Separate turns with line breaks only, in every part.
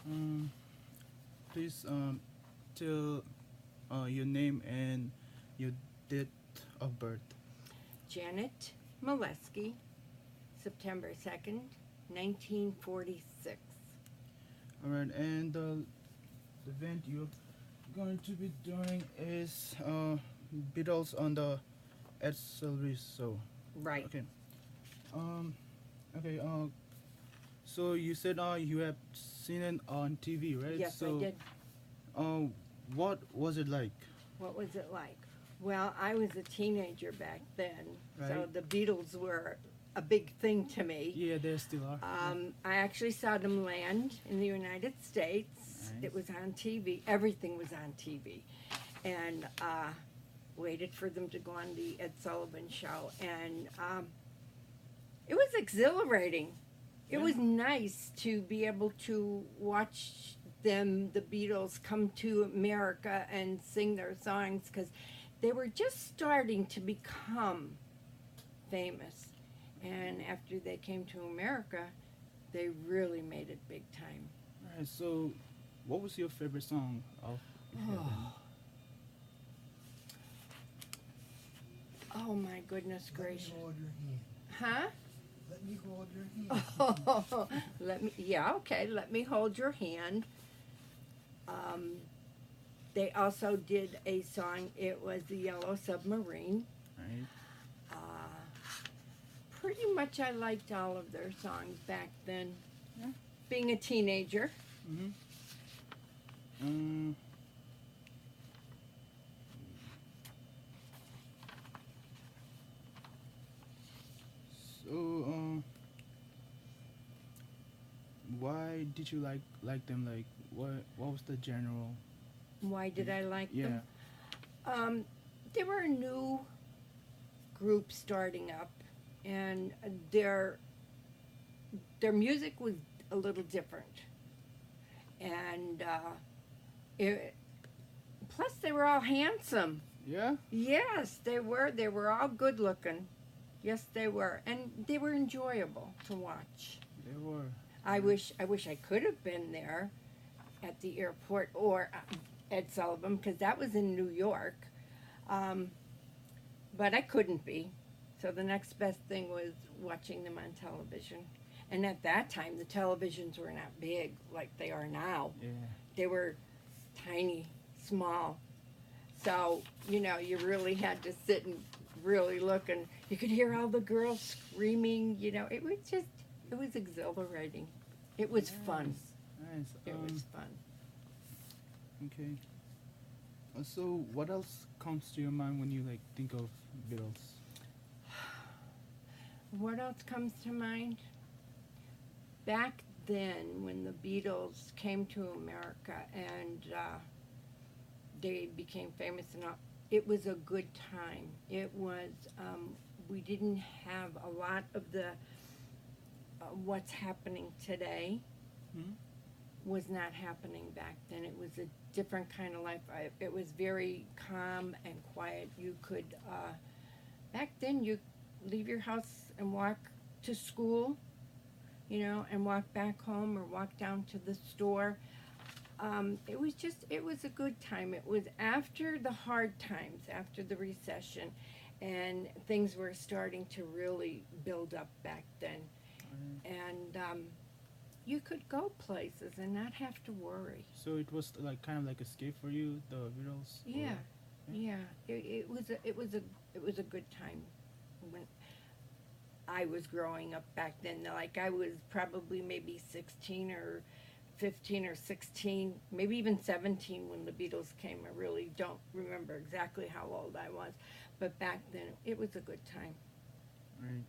Um, please tell your name and your date of birth.
Janet Molesky, September 2nd, 1946.
All right, and the event you're going to be doing is Beatles on the Ed Silvery show.
Right.
Okay. Um. Okay. So you said you have seen it on TV, right?
Yes, I
So
did.
um, what was it like?
What was it like? Well, I was a teenager back then,
Right.
so the Beatles were a big thing to me.
Yeah, there still are. Yeah.
I actually saw them land in the United States.
Nice.
It was on TV. Everything was on TV. And waited for them to go on the Ed Sullivan show. And it was exhilarating. It
Yeah.
was nice to be able to watch them, the Beatles, come to America and sing their songs because they were just starting to become famous. And after they came to America, they really made it big time.
Alright, so what was your favorite song of if you have any?
Oh, oh my goodness
Let me
gracious.
hold your hand.
Huh?
Let me hold your hand.
Oh, yeah, okay, let me hold your hand. Um, they also did a song, it was the Yellow Submarine.
Right.
Uh, Pretty much I liked all of their songs back then.
Yeah.
Being a teenager.
Mhm. Um. So why did you like them? Like what was the general?
Why did I like
Yeah.
them? Um, they were a new group starting up, and their music was a little different, and it, plus they were all handsome.
Yeah.
Yes, they were. They were all good looking. Yes, they were, and they were enjoyable to watch.
They were.
I wish I could have been there at the airport or Ed Sullivan because that was in New York, um, but I couldn't be. So the next best thing was watching them on television. And at that time, the televisions were not big like they are now.
Yeah.
They were tiny, small. So, you really had to sit and really look, and you could hear all the girls screaming. It was exhilarating. It was fun.
Nice.
It was fun.
Okay. So what else comes to your mind when you like think of Beatles?
What else comes to mind? Back then, when the Beatles came to America and they became famous enough, it was a good time. It was, we didn't have a lot of the what's happening today
Hmm?
was not happening back then. It was a different kind of life. It was very calm and quiet. You could, back then, you leave your house and walk to school, and walk back home or walk down to the store. It was a good time. It was after the hard times, after the recession, and things were starting to really build up back then. And you could go places and not have to worry.
So it was like kind of like escape for you, the Beatles.
Yeah,
Or,
yeah. It was a good time when I was growing up back then. Like I was probably maybe 16 or 15 or 16, maybe even 17 when the Beatles came. I really don't remember exactly how old I was, but back then it was a good time.
right.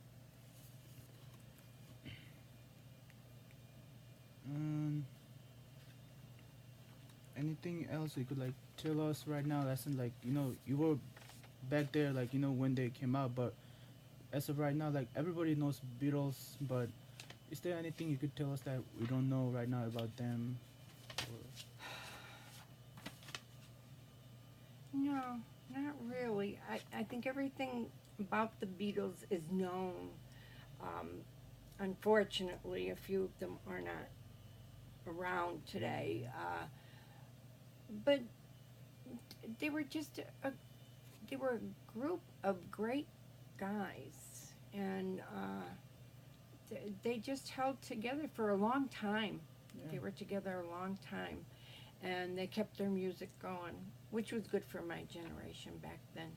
Um. Anything else you could like tell us right now? Lesson like you were back there like when they came out, but as of right now like everybody knows Beatles, but is there anything you could tell us that we don't know right now about them? Or,
No, not really. I think everything about the Beatles is known. Um, Unfortunately, a few of them are not around today. But they were just they were a group of great guys, and they just held together for a long time.
Yeah.
They were together a long time, and they kept their music going, which was good for my generation back then.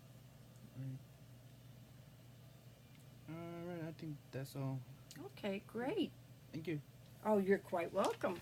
Right. All right. I think that's all.
Okay, great.
Thank you.
Oh, you're quite welcome.